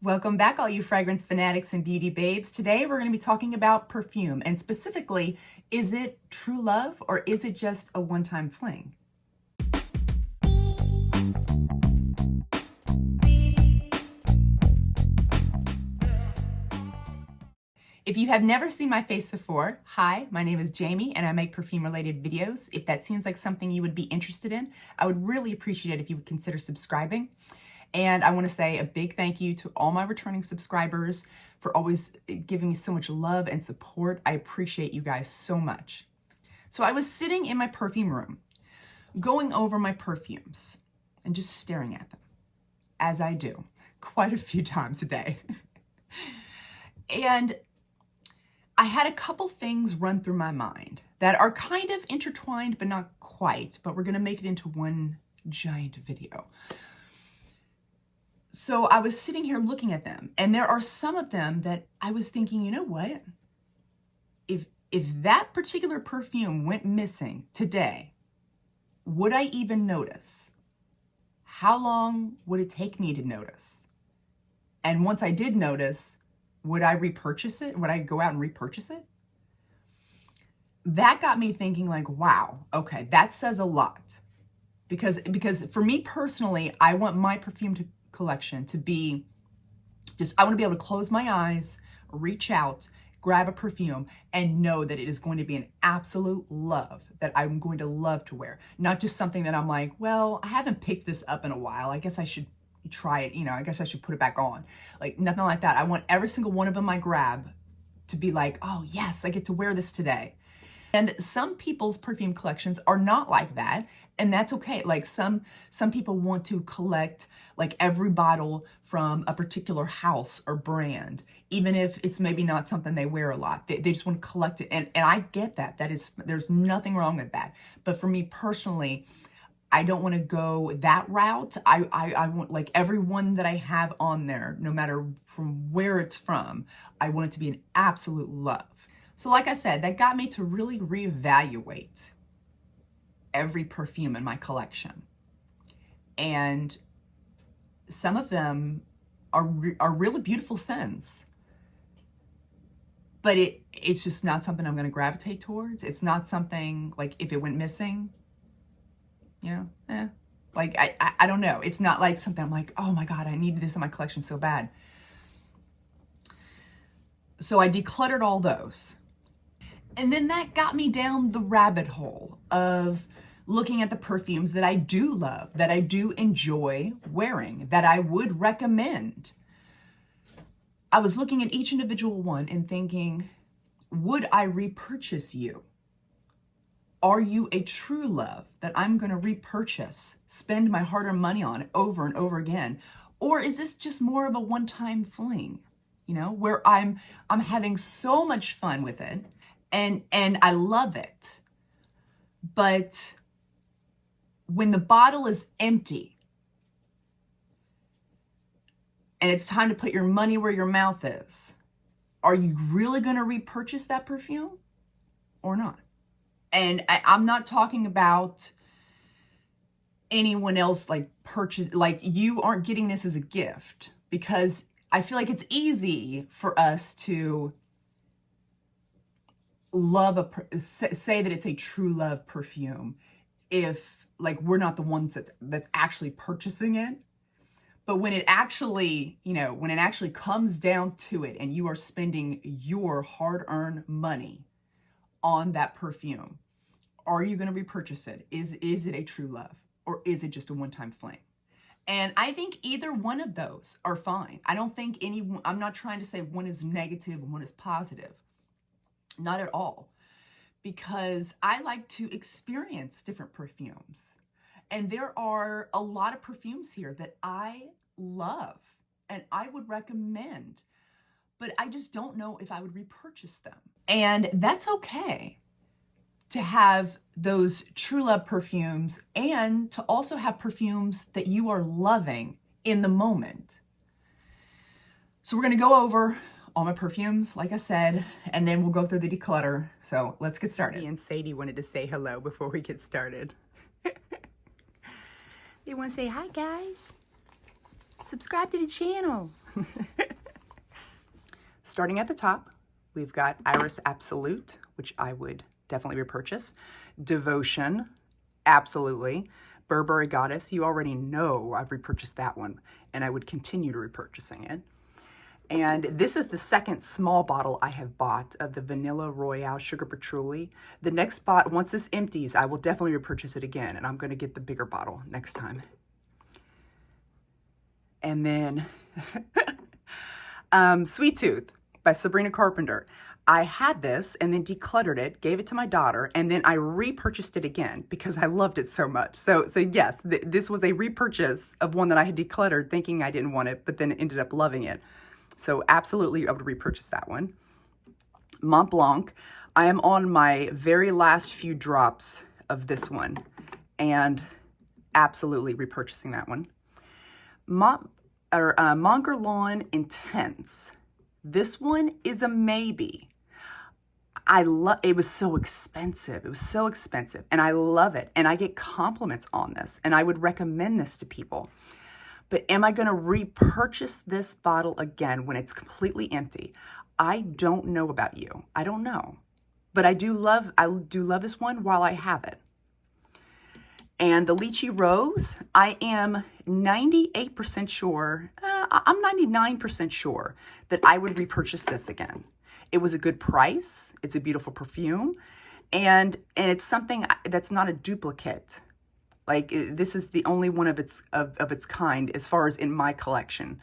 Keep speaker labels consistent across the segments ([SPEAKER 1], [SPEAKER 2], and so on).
[SPEAKER 1] Welcome back, all you fragrance fanatics and beauty babes. Today we're going to be talking about perfume, and specifically, is it true love or is it just a one-time fling? If you have never seen my face before, hi, my name is Jamie and I make perfume-related videos. If that seems like something you would be interested in, I would really appreciate it if you would consider subscribing. And I want to say a big thank you to all my returning subscribers for always giving me so much love and support. I appreciate you guys so much. So I was sitting in my perfume room, going over my perfumes and just staring at them, as I do quite a few times a day. And I had a couple things run through my mind that are kind of intertwined, but not quite, but we're going to make it into one giant video. So I was sitting here looking at them, and there are some of them that I was thinking, you know what? If that particular perfume went missing today, would I even notice? How long would it take me to notice? And once I did notice, would I repurchase it? Would I go out and repurchase it? That got me thinking like, wow, okay, that says a lot. Because for me personally, I want my perfume collection to be just, I want to be able to close my eyes, reach out, grab a perfume, and know that it is going to be an absolute love that I'm going to love to wear. Not just something that I'm like, well, I haven't picked this up in a while. I guess I should try it, I guess I should put it back on. Like, nothing like that. I want every single one of them I grab to be like, oh yes, I get to wear this today. And some people's perfume collections are not like that, and that's okay. Like some people want to collect like every bottle from a particular house or brand, even if it's maybe not something they wear a lot. They just want to collect it, and I get that. There's nothing wrong with that. But for me personally, I don't want to go that route. I want, like, every one that I have on there, no matter from where it's from, I want it to be an absolute love. So like I said, that got me to really reevaluate every perfume in my collection. And some of them are really beautiful scents. But it's just not something I'm going to gravitate towards. It's not something, like, if it went missing, like, I don't know. It's not like something I'm like, oh my God, I needed this in my collection so bad. So I decluttered all those. And then that got me down the rabbit hole of looking at the perfumes that I do love, that I do enjoy wearing, that I would recommend. I was looking at each individual one and thinking, would I repurchase you? Are you a true love that I'm going to repurchase, spend my hard-earned money on over and over again? Or is this just more of a one-time fling, where I'm having so much fun with it and I love it. But when the bottle is empty and it's time to put your money where your mouth is, are you really going to repurchase that perfume or not? And I'm not talking about anyone else like purchase, like you aren't getting this as a gift, because I feel like it's easy for us to love say that it's a true love perfume if, like, we're not the ones that's actually purchasing it. But when it actually, when it actually comes down to it and you are spending your hard-earned money on that perfume, are you going to repurchase it? Is it a true love, or is it just a one-time fling? And I think either one of those are fine. I don't think I'm not trying to say one is negative and one is positive. Not at all. Because I like to experience different perfumes. And there are a lot of perfumes here that I love and I would recommend, but I just don't know if I would repurchase them. And that's okay to have those true love perfumes and to also have perfumes that you are loving in the moment. So we're going to go over all my perfumes, like I said, and then we'll go through the declutter. So let's get started. Me and Sadie wanted to say hello before we get started. They want to say, hi guys, subscribe to the channel. Starting at the top, we've got Iris Absolute, which I would definitely repurchase. Devotion, absolutely. Burberry Goddess, you already know I've repurchased that one, and I would continue to repurchasing it. And this is the second small bottle I have bought of the Vanilla Royale Sugar Patchouli. The next bottle, once this empties, I will definitely repurchase it again, and I'm going to get the bigger bottle next time. And then Sweet Tooth by Sabrina Carpenter. I had this and then decluttered it, gave it to my daughter, and then I repurchased it again because I loved it so much. So yes, this was a repurchase of one that I had decluttered thinking I didn't want it, but then ended up loving it. So absolutely, I would repurchase that one. Mont Blanc. I am on my very last few drops of this one, and absolutely repurchasing that one. Monger Lawn Intense. This one is a maybe. It was so expensive. It was so expensive, and I love it, and I get compliments on this, and I would recommend this to people. But am I going to repurchase this bottle again when it's completely empty? I don't know about you. I don't know. But I do love this one while I have it. And the Lychee Rose, I am 98% sure, I'm 99% sure that I would repurchase this again. It was a good price. It's a beautiful perfume. And it's something that's not a duplicate. Like, this is the only one of its kind as far as in my collection.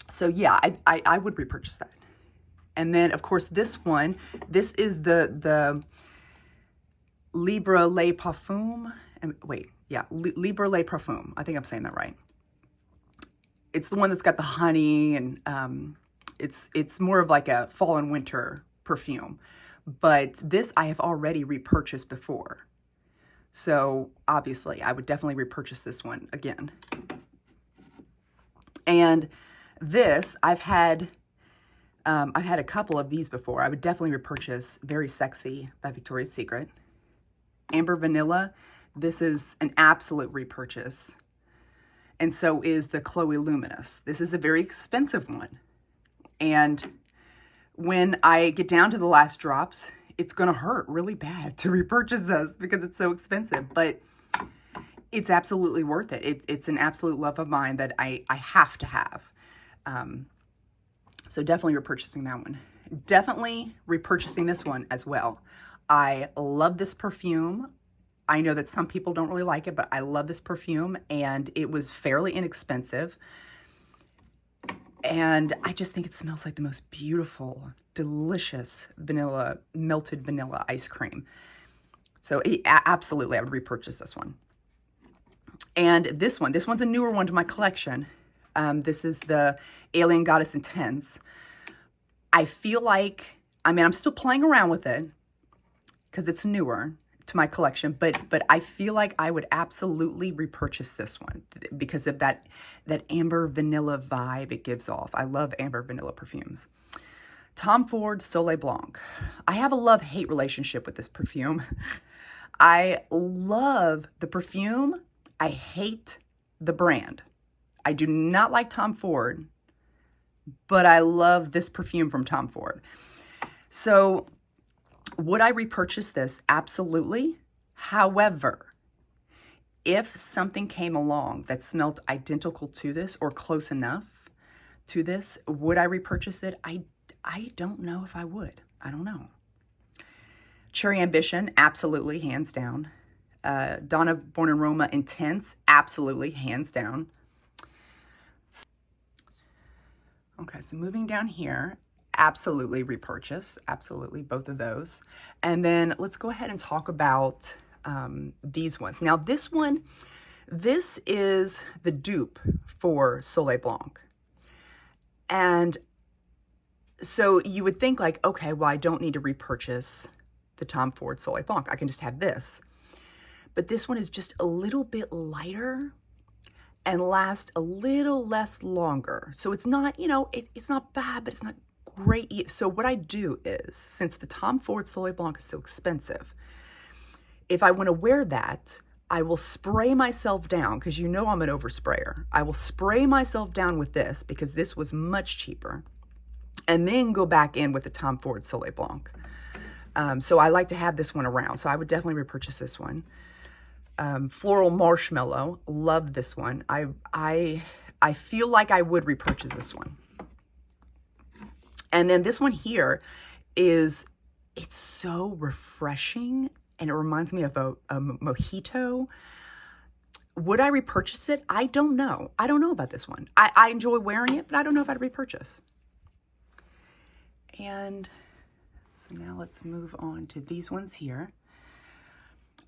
[SPEAKER 1] So yeah, I would repurchase that. And then of course this one, this is the Libre Le Parfum. Libre Le Parfum. I think I'm saying that right. It's the one that's got the honey, and it's more of like a fall and winter perfume. But this I have already repurchased before. So obviously I would definitely repurchase this one again. And this, I've had a couple of these before. I would definitely repurchase Very Sexy by Victoria's Secret. Amber Vanilla, this is an absolute repurchase. And so is the Chloe Luminous. This is a very expensive one. And when I get down to the last drops, it's going to hurt really bad to repurchase this because it's so expensive, but it's absolutely worth it. It's an absolute love of mine that I have to have. So definitely repurchasing that one. Definitely repurchasing this one as well. I love this perfume. I know that some people don't really like it, but I love this perfume, and it was fairly inexpensive. And I just think it smells like the most beautiful, delicious melted vanilla ice cream. So absolutely, I would repurchase this one. And this one's a newer one to my collection. This is the Alien Goddess Intense. I feel like, I'm still playing around with it because it's newer to my collection, but I feel like I would absolutely repurchase this one because of that amber vanilla vibe it gives off. I love amber vanilla perfumes. Tom Ford Soleil Blanc. I have a love-hate relationship with this perfume. I love the perfume. I hate the brand. I do not like Tom Ford, but I love this perfume from Tom Ford. So would I repurchase this? Absolutely. However, if something came along that smelled identical to this or close enough to this, would I repurchase it? I don't know if I would. I don't know. Cherry Ambition, absolutely, hands down. Donna Born in Roma Intense, absolutely, hands down. Okay, so moving down here, absolutely repurchase, absolutely, both of those. And then let's go ahead and talk about these ones. Now this is the dupe for Soleil Blanc. And so you would think like, okay, well, I don't need to repurchase the Tom Ford Soleil Blanc. I can just have this. But this one is just a little bit lighter and lasts a little less longer. So it's not, it's not bad, but it's not great. So what I do is, since the Tom Ford Soleil Blanc is so expensive, if I want to wear that, I will spray myself down, because you know I'm an oversprayer. I will spray myself down with this because this was much cheaper, and then go back in with the Tom Ford Soleil Blanc. So I like to have this one around, so I would definitely repurchase this one. Floral Marshmallow, love this one. I feel like I would repurchase this one. And then this one here it's so refreshing, and it reminds me of a mojito. Would I repurchase it? I don't know. I don't know about this one. I enjoy wearing it, but I don't know if I'd repurchase. And so now let's move on to these ones here.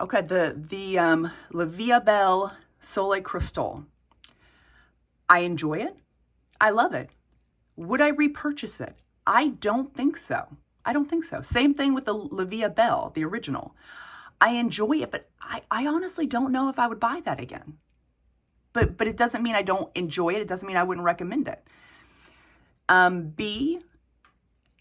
[SPEAKER 1] Okay, the La Vie Belle Soleil Crystal. I enjoy it. I love it. Would I repurchase it? I don't think so. I don't think so. Same thing with the La Vie Belle, the original. I enjoy it, but I honestly don't know if I would buy that again. But it doesn't mean I don't enjoy it. It doesn't mean I wouldn't recommend it. B,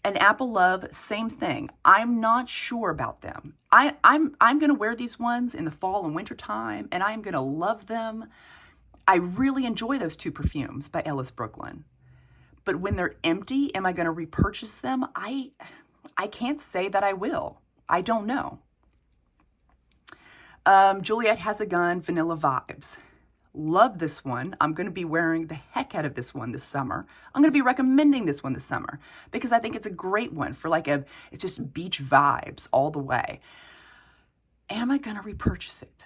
[SPEAKER 1] and Apple Love, same thing. I'm not sure about them. I'm going to wear these ones in the fall and winter time, and I'm going to love them. I really enjoy those two perfumes by Ellis Brooklyn. But when they're empty, am I going to repurchase them? I can't say that I will. I don't know. Juliet Has a Gun, Vanilla Vibes. Love this one. I'm going to be wearing the heck out of this one this summer. I'm going to be recommending this one this summer because I think it's a great one for it's just beach vibes all the way. Am I going to repurchase it?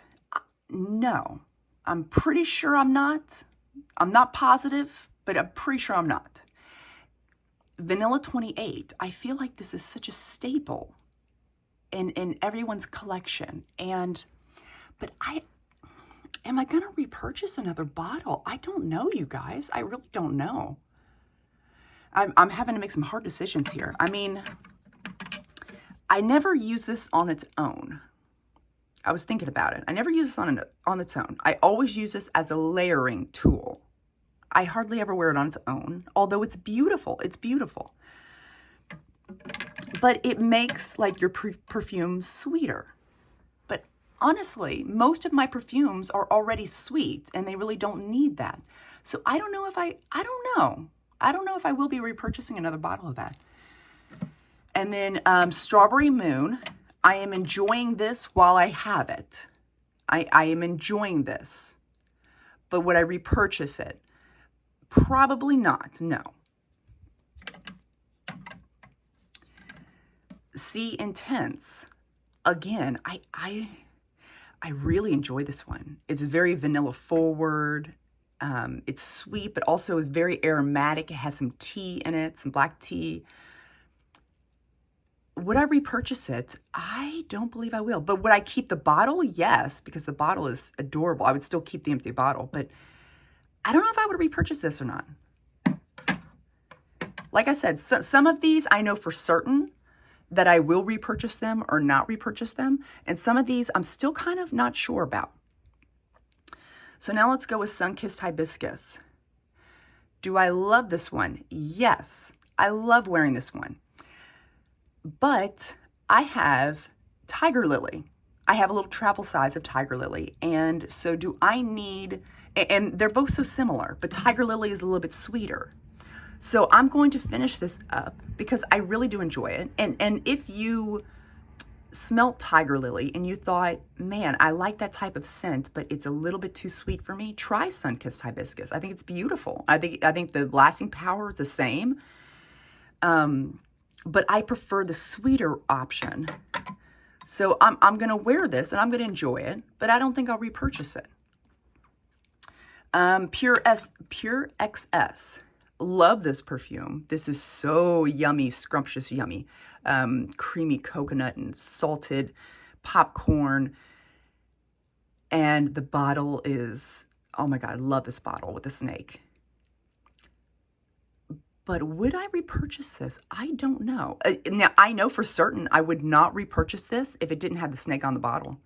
[SPEAKER 1] No. I'm pretty sure I'm not. I'm not positive, but I'm pretty sure I'm not. Vanilla 28. I feel like this is such a staple in everyone's collection. But am I going to repurchase another bottle? I don't know, you guys. I really don't know. I'm having to make some hard decisions here. I mean, I never use this on its own. I was thinking about it. I never use this on its own. I always use this as a layering tool. I hardly ever wear it on its own, although it's beautiful. It's beautiful. But it makes your perfume sweeter. Honestly, most of my perfumes are already sweet and they really don't need that. So I don't know if I don't know. I don't know if I will be repurchasing another bottle of that. And then Strawberry Moon. I am enjoying this while I have it. I am enjoying this. But would I repurchase it? Probably not, no. Sea Intense. Again, I really enjoy this one. It's very vanilla forward. It's sweet, but also very aromatic. It has some tea in it, some black tea. Would I repurchase it? I don't believe I will. But would I keep the bottle? Yes, because the bottle is adorable. I would still keep the empty bottle, but I don't know if I would repurchase this or not. Like I said, some of these I know for certain that I will repurchase them or not repurchase them. And some of these I'm still kind of not sure about. So now let's go with Sun-Kissed Hibiscus. Do I love this one? Yes, I love wearing this one. But I have Tiger Lily. I have a little travel size of Tiger Lily. And so do I need, and they're both so similar, but Tiger Lily is a little bit sweeter. So I'm going to finish this up because I really do enjoy it. And if you smelt Tiger Lily and you thought, man, I like that type of scent, but it's a little bit too sweet for me, try Sun-Kissed Hibiscus. I think it's beautiful. I think the lasting power is the same. But I prefer the sweeter option. So I'm going to wear this and I'm going to enjoy it, but I don't think I'll repurchase it. Pure XS. Love this perfume. This is so yummy, scrumptious, yummy. Creamy coconut and salted popcorn. And the bottle is, oh my God, I love this bottle with the snake. But would I repurchase this? I don't know. Now, I know for certain I would not repurchase this if it didn't have the snake on the bottle.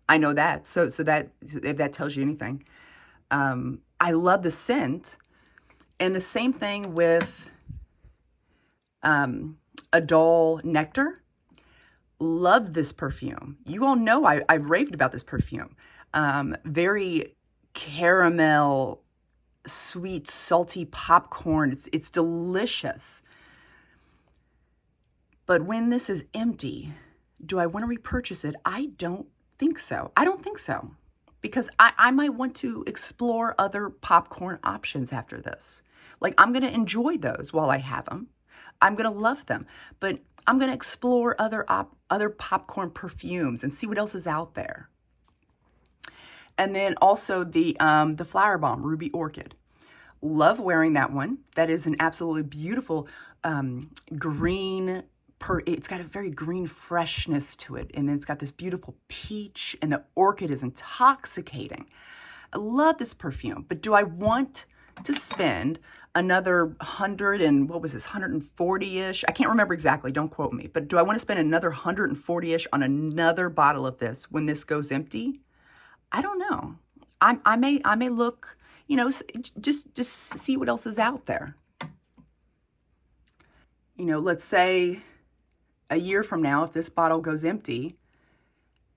[SPEAKER 1] I know that. So that, if that tells you anything. I love the scent. And the same thing with Adol Nectar. Love this perfume. You all know I've raved about this perfume. very caramel, sweet, salty popcorn. It's delicious. But when this is empty, do I want to repurchase it? I don't think so. I don't think so. Because I might want to explore other popcorn options after this. Like, I'm going to enjoy those while I have them. I'm going to love them. But I'm going to explore other popcorn perfumes and see what else is out there. And then also the Flower Bomb Ruby Orchid. Love wearing that one. That is an absolutely beautiful green. It's got a very green freshness to it. And then it's got this beautiful peach, and the orchid is intoxicating. I love this perfume, but do I want to spend another 100 and what was this, 140-ish? I can't remember exactly, don't quote me, but do I want to spend another 140-ish on another bottle of this when this goes empty? I don't know. I may look, you know, just see what else is out there. You know, let's say a year from now, if this bottle goes empty,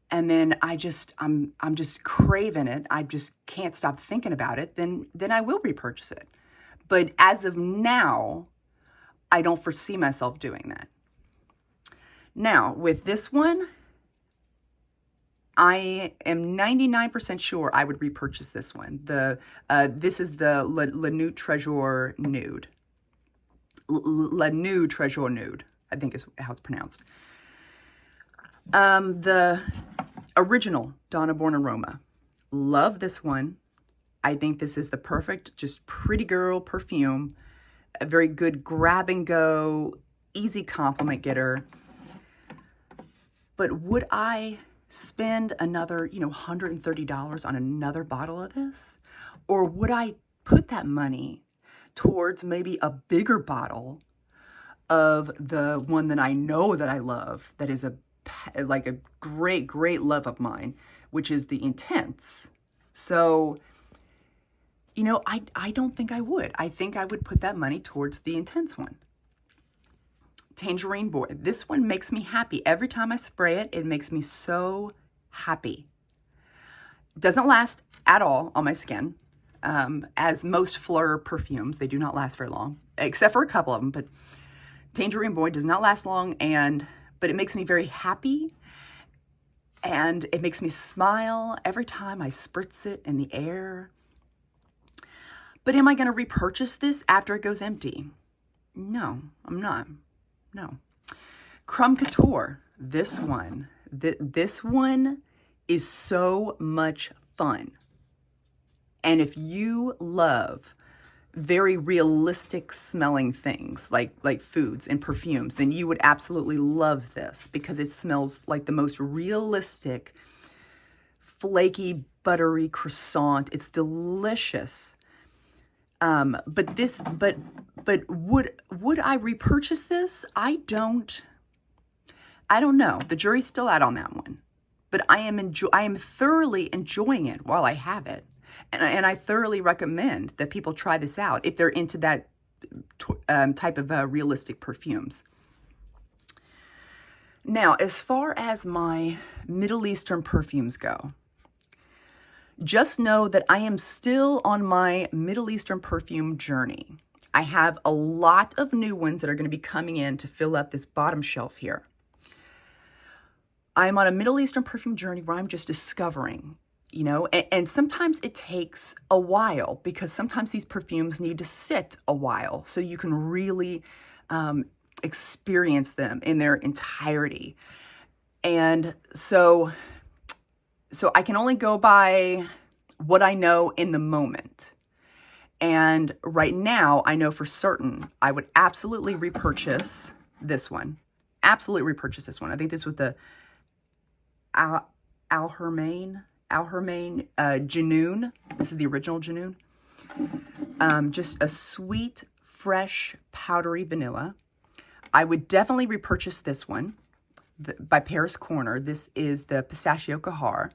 [SPEAKER 1] and then I'm just craving it, I just can't stop thinking about it, then I will repurchase it. But as of now, I don't foresee myself doing that. Now, with this one, I am 99% sure I would repurchase this one. This is the La Nude Treasure Nude. La Nude Treasure Nude, I think is how it's pronounced. The original Donna Born Aroma. Love this one. I think this is the perfect, just pretty girl perfume. A very good grab and go, easy compliment getter. But would I spend another, $130 on another bottle of this? Or would I put that money towards maybe a bigger bottle of the one that I know that I love, that is a great, great love of mine, which is the Intense. So, I don't think I would. I think I would put that money towards the Intense one. Tangerine Boy. This one makes me happy. Every time I spray it, it makes me so happy. Doesn't last at all on my skin. As most Fleur perfumes, they do not last very long, except for a couple of them, but Tangerine Boy does not last long, but it makes me very happy, and it makes me smile every time I spritz it in the air. But am I going to repurchase this after it goes empty? No, I'm not. No. Crumb Couture, this one. This one is so much fun. And if you love very realistic smelling things like foods and perfumes, then you would absolutely love this, because it smells like the most realistic, flaky, buttery croissant. It's delicious. But would I repurchase this? I don't know. The jury's still out on that one. But I am thoroughly enjoying it while I have it. And I thoroughly recommend that people try this out if they're into that type of realistic perfumes. Now, as far as my Middle Eastern perfumes go, just know that I am still on my Middle Eastern perfume journey. I have a lot of new ones that are going to be coming in to fill up this bottom shelf here. I'm on a Middle Eastern perfume journey where I'm just discovering, and sometimes it takes a while, because sometimes these perfumes need to sit a while so you can really experience them in their entirety. And so I can only go by what I know in the moment. And right now, I know for certain I would absolutely repurchase this one. Absolutely repurchase this one. I think this was the Al Hermaine Janoon. This is the original Janoon. Just a sweet, fresh, powdery vanilla. I would definitely repurchase this one by Paris Corner. This is the Pistachio Cahar.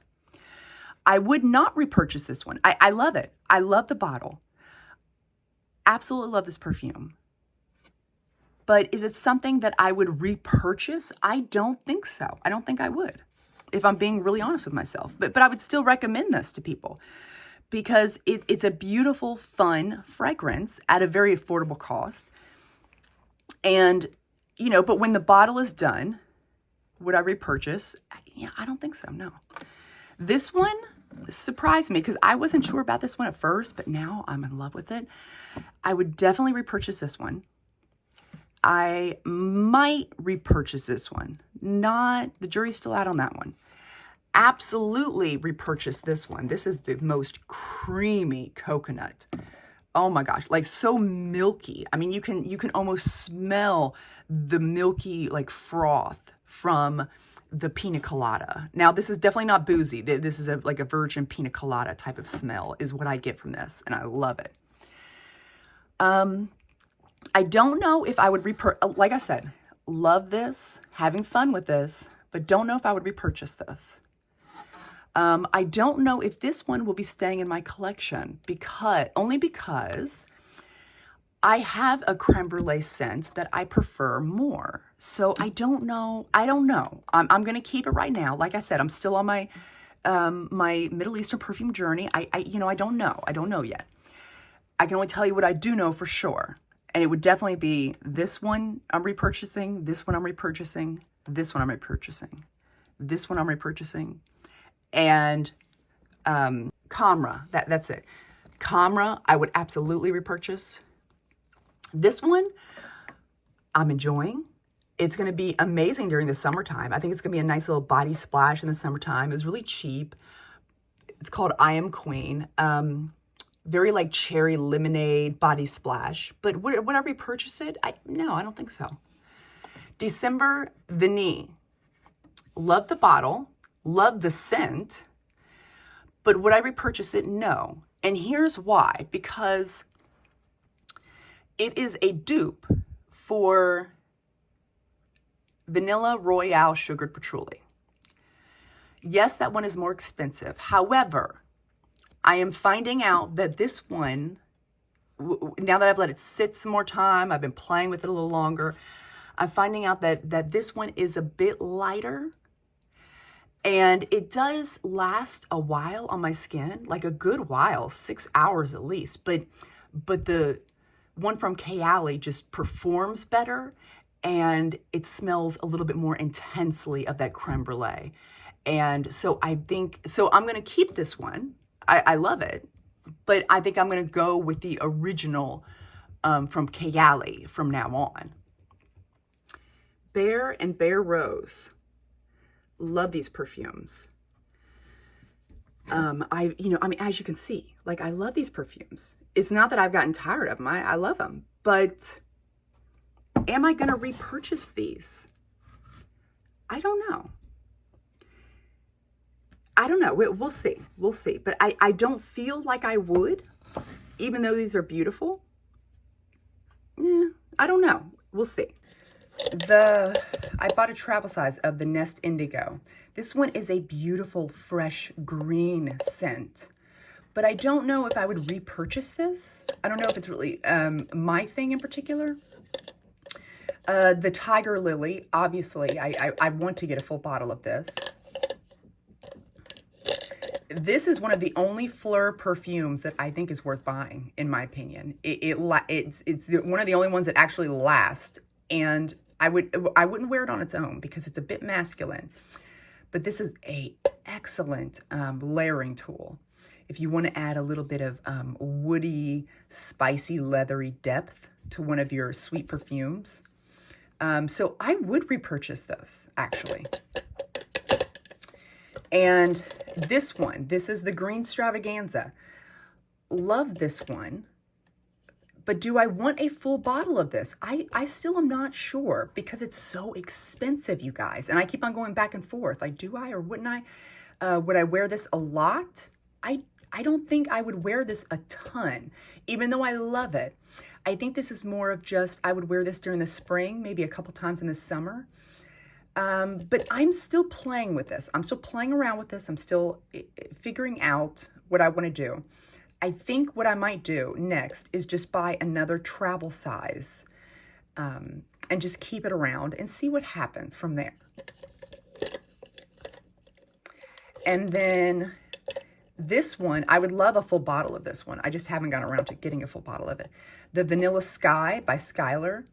[SPEAKER 1] I would not repurchase this one. I love it. I love the bottle. Absolutely love this perfume. But is it something that I would repurchase? I don't think so. I don't think I would. if I'm being really honest with myself. But I would still recommend this to people because it's a beautiful, fun fragrance at a very affordable cost. And, you know, but when the bottle is done, would I repurchase? Yeah, I don't think so, no. This one surprised me because I wasn't sure about this one at first, but now I'm in love with it. I would definitely repurchase this one. I might repurchase this one. Not, the jury's still out on that one. Absolutely repurchase this one. This is the most creamy coconut. Oh my gosh, like so milky. I mean, you can almost smell the milky like froth from the pina colada. Now, this is definitely not boozy. This is like a virgin pina colada type of smell is what I get from this, and I love it. I don't know if I would like I said, love this, having fun with this, but don't know if I would repurchase this. I don't know if this one will be staying in my collection only because I have a creme brulee scent that I prefer more. So I don't know. I'm going to keep it right now. Like I said, I'm still on my my Middle Eastern perfume journey. I don't know. I don't know yet. I can only tell you what I do know for sure. And it would definitely be this one I'm repurchasing, this one I'm repurchasing, this one I'm repurchasing, this one I'm repurchasing, and Camera, that's it. Camera, I would absolutely repurchase. This one, I'm enjoying. It's going to be amazing during the summertime. I think it's going to be a nice little body splash in the summertime. It's really cheap. It's called I Am Queen. Very like cherry lemonade body splash. But would I repurchase it? No, I don't think so. December Vanille. Love the bottle. Love the scent. But would I repurchase it? No. And here's why. Because it is a dupe for Vanilla Royale Sugared Patchouli. Yes, that one is more expensive. However, I am finding out that this one, now that I've let it sit some more time, I've been playing with it a little longer, I'm finding out that this one is a bit lighter. And it does last a while on my skin, like a good while, 6 hours at least. But the one from Kayali just performs better, and it smells a little bit more intensely of that creme brulee. And so I think, so I'm going to keep this one. I love it, but I think I'm going to go with the original from Kayali from now on. Bear and Bear Rose. Love these perfumes. I mean, as you can see, like I love these perfumes. It's not that I've gotten tired of them. I love them, but am I going to repurchase these? I don't know. We'll see. We'll see. But I don't feel like I would, even though these are beautiful. I don't know. We'll see. I bought a travel size of the Nest Indigo. This one is a beautiful, fresh green scent. But I don't know if I would repurchase this. I don't know if it's really my thing in particular. The Tiger Lily, obviously, I want to get a full bottle of this. This is one of the only Fleur perfumes that I think is worth buying, in my opinion. It's one of the only ones that actually last, and I wouldn't wear it on its own because it's a bit masculine. But this is a excellent layering tool if you want to add a little bit of woody, spicy, leathery depth to one of your sweet perfumes. So I would repurchase this, actually. And this one, this is the Green Stravaganza. Love this one. But do I want a full bottle of this? I still am not sure because it's so expensive, you guys. And I keep on going back and forth. Like, do I or wouldn't I? Would I wear this a lot? I don't think I would wear this a ton, even though I love it. I think this is more of just, I would wear this during the spring, maybe a couple times in the summer. But I'm still playing with this. I'm still playing around with this. I'm still figuring out what I want to do. I think what I might do next is just buy another travel size and just keep it around and see what happens from there. And then this one, I would love a full bottle of this one. I just haven't gotten around to getting a full bottle of it. The Vanilla Sky by Skylar.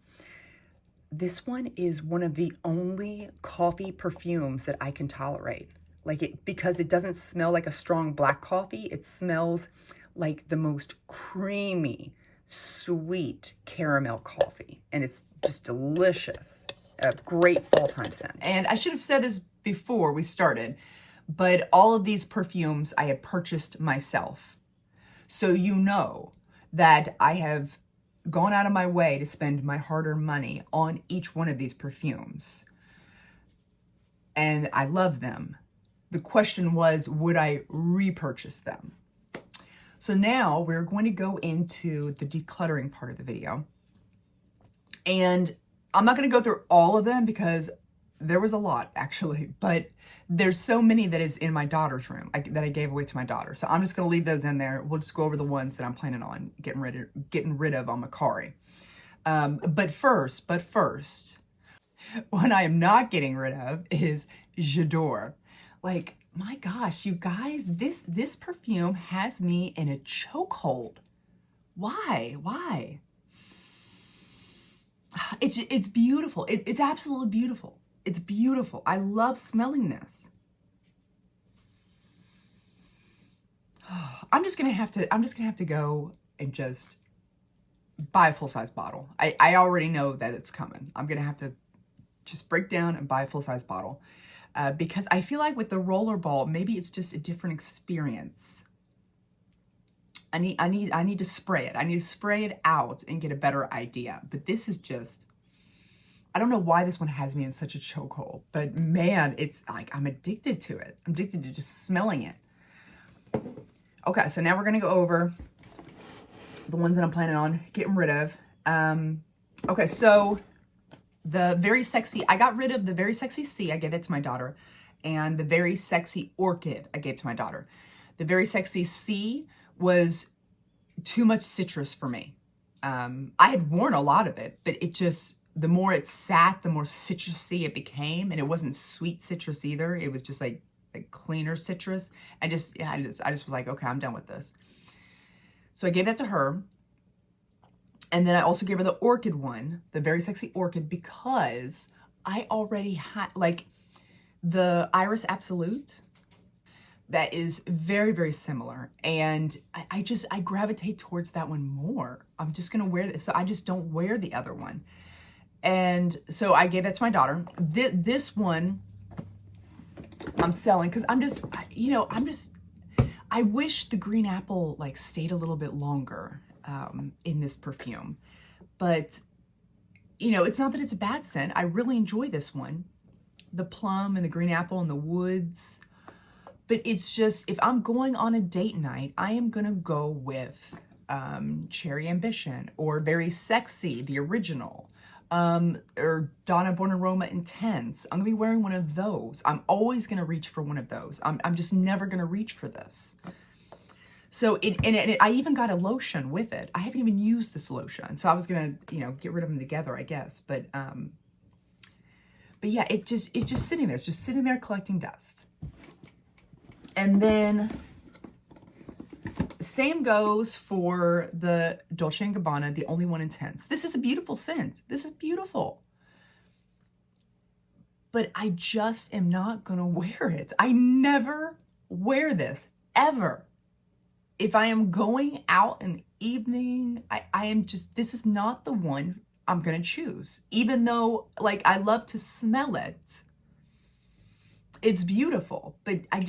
[SPEAKER 1] This one is one of the only coffee perfumes that I can tolerate. Like it, because it doesn't smell like a strong black coffee. It smells like the most creamy, sweet caramel coffee. And it's just delicious. A great fall time scent. And I should have said this before we started, but all of these perfumes I have purchased myself. So you know that I have gone out of my way to spend my hard-earned money on each one of these perfumes. And I love them. The question was, would I repurchase them? So now we're going to go into the decluttering part of the video. And I'm not going to go through all of them because there was a lot actually, but there's so many that is in my daughter's room that I gave away to my daughter. So I'm just going to leave those in there. We'll just go over the ones that I'm planning on getting rid of on Macari. But first, what I am not getting rid of is J'adore. Like, my gosh, you guys, this perfume has me in a chokehold. Why? It's beautiful. It's absolutely beautiful. It's beautiful. I love smelling this. I'm just gonna have to go and just buy a full-size bottle. I already know that it's coming. I'm gonna have to just break down and buy a full-size bottle. Because I feel like with the rollerball, maybe it's just a different experience. I need to spray it. I need to spray it out and get a better idea. But this is just, I don't know why this one has me in such a chokehold, but man, it's like I'm addicted to it. I'm addicted to just smelling it. Okay, so now we're gonna go over the ones that I'm planning on getting rid of. Okay, so the Very Sexy, I got rid of the Very Sexy C, I gave it to my daughter, and the Very Sexy Orchid, I gave to my daughter. The Very Sexy C was too much citrus for me. I had worn a lot of it, but it just, the more it sat, the more citrusy it became, and it wasn't sweet citrus either. It was just like cleaner citrus. I just was like, okay, I'm done with this. So I gave that to her. And then I also gave her the Orchid one, the Very Sexy Orchid, because I already had, like, the Iris Absolute, that is very, very similar. And I gravitate towards that one more. I'm just going to wear this. So I just don't wear the other one. And so I gave that to my daughter. This one I'm selling because I wish the green apple like stayed a little bit longer in this perfume. But, it's not that it's a bad scent. I really enjoy this one. The plum and the green apple and the woods. But it's just, if I'm going on a date night, I am going to go with Cherry Ambition or Very Sexy, the original. Or Donna Born Aroma Intense. I'm gonna be wearing one of those. I'm always gonna reach for one of those. I'm just never gonna reach for this. So I even got a lotion with it. I haven't even used this lotion, so I was gonna get rid of them together, I guess. But yeah, it's just sitting there. It's just sitting there collecting dust. And then same goes for the Dolce & Gabbana, the Only One Intense. This is a beautiful scent. This is beautiful. But I just am not going to wear it. I never wear this, ever. If I am going out in the evening, this is not the one I'm going to choose. Even though, like, I love to smell it. It's beautiful. But I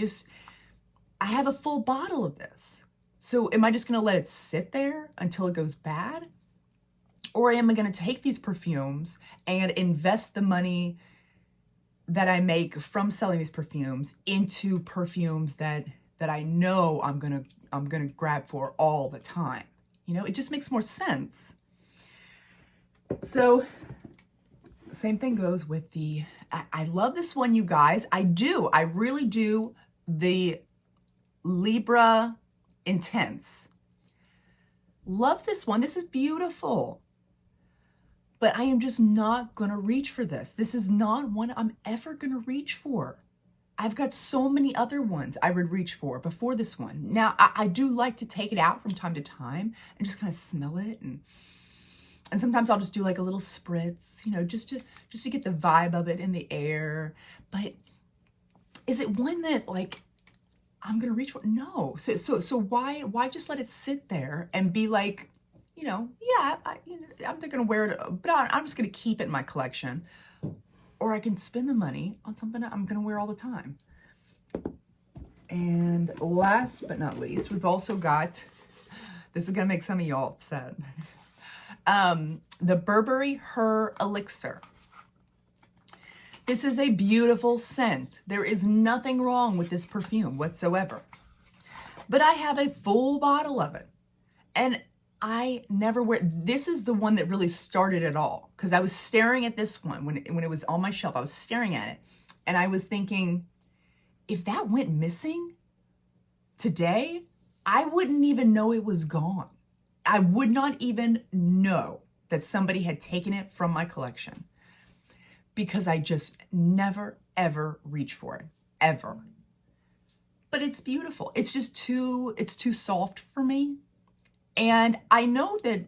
[SPEAKER 1] have a full bottle of this. So am I just going to let it sit there until it goes bad? Or am I going to take these perfumes and invest the money that I make from selling these perfumes into perfumes that I know I'm going to grab for all the time? It just makes more sense. So same thing goes with I love this one, you guys. I really do. The Libra Intense. Love this one. This is beautiful. But I am just not going to reach for this. This is not one I'm ever going to reach for. I've got so many other ones I would reach for before this one. Now, I do like to take it out from time to time and just kind of smell it. And sometimes I'll just do like a little spritz, you know, just to get the vibe of it in the air. But is it one that like I'm gonna reach for? No. So why just let it sit there and be like, you know, yeah, I'm not gonna wear it, but I'm just gonna keep it in my collection. Or I can spend the money on something that I'm gonna wear all the time. And last but not least, we've also got, this is gonna make some of y'all upset, the Burberry Her Elixir. This is a beautiful scent. There is nothing wrong with this perfume whatsoever. But I have a full bottle of it. And I never wear, this is the one that really started it all. Because I was staring at this one when it was on my shelf. I was staring at it. And I was thinking, if that went missing today, I wouldn't even know it was gone. I would not even know that somebody had taken it from my collection. Because I just never, ever reach for it. Ever. But it's beautiful. It's just it's too soft for me. And I know that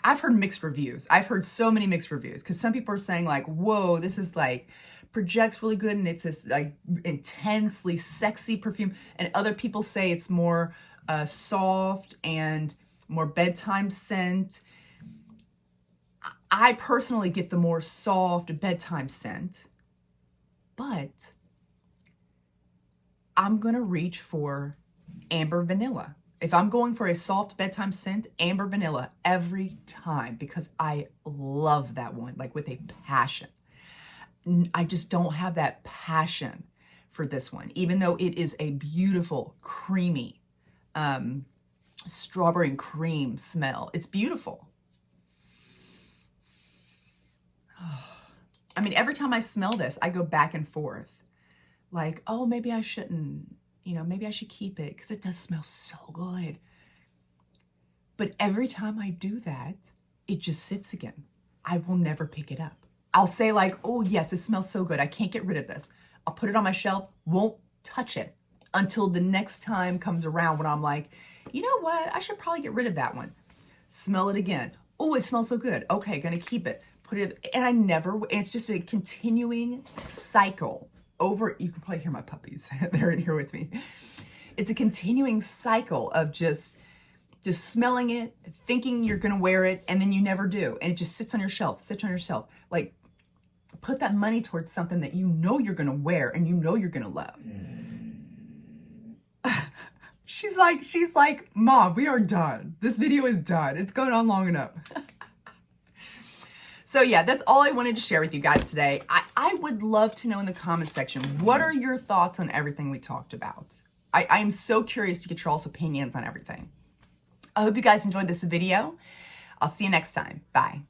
[SPEAKER 1] I've heard mixed reviews. I've heard so many mixed reviews because some people are saying like, whoa, this is like projects really good and it's this like intensely sexy perfume. And other people say it's more soft and more bedtime scent. I personally get the more soft bedtime scent, but I'm gonna reach for amber vanilla. If I'm going for a soft bedtime scent, amber vanilla every time because I love that one, like with a passion. I just don't have that passion for this one, even though it is a beautiful, creamy, strawberry and cream smell. It's beautiful. I mean, every time I smell this, I go back and forth. Like, oh, maybe I shouldn't. You know, maybe I should keep it because it does smell so good. But every time I do that, it just sits again. I will never pick it up. I'll say like, oh yes, it smells so good. I can't get rid of this. I'll put it on my shelf, won't touch it until the next time comes around when I'm like, you know what? I should probably get rid of that one. Smell it again. Oh, it smells so good. Okay, gonna keep it. Put it, and I never, and it's just a continuing cycle. You can probably hear my puppies. They're in here with me. It's a continuing cycle of just smelling it, thinking you're going to wear it, and then you never do. And it just sits on your shelf, Like, put that money towards something that you know you're going to wear and you know you're going to love. She's like, Mom, we are done. This video is done. It's going on long enough. So yeah, that's all I wanted to share with you guys today. I would love to know in the comment section, what are your thoughts on everything we talked about? I am so curious to get your all's opinions on everything. I hope you guys enjoyed this video. I'll see you next time. Bye.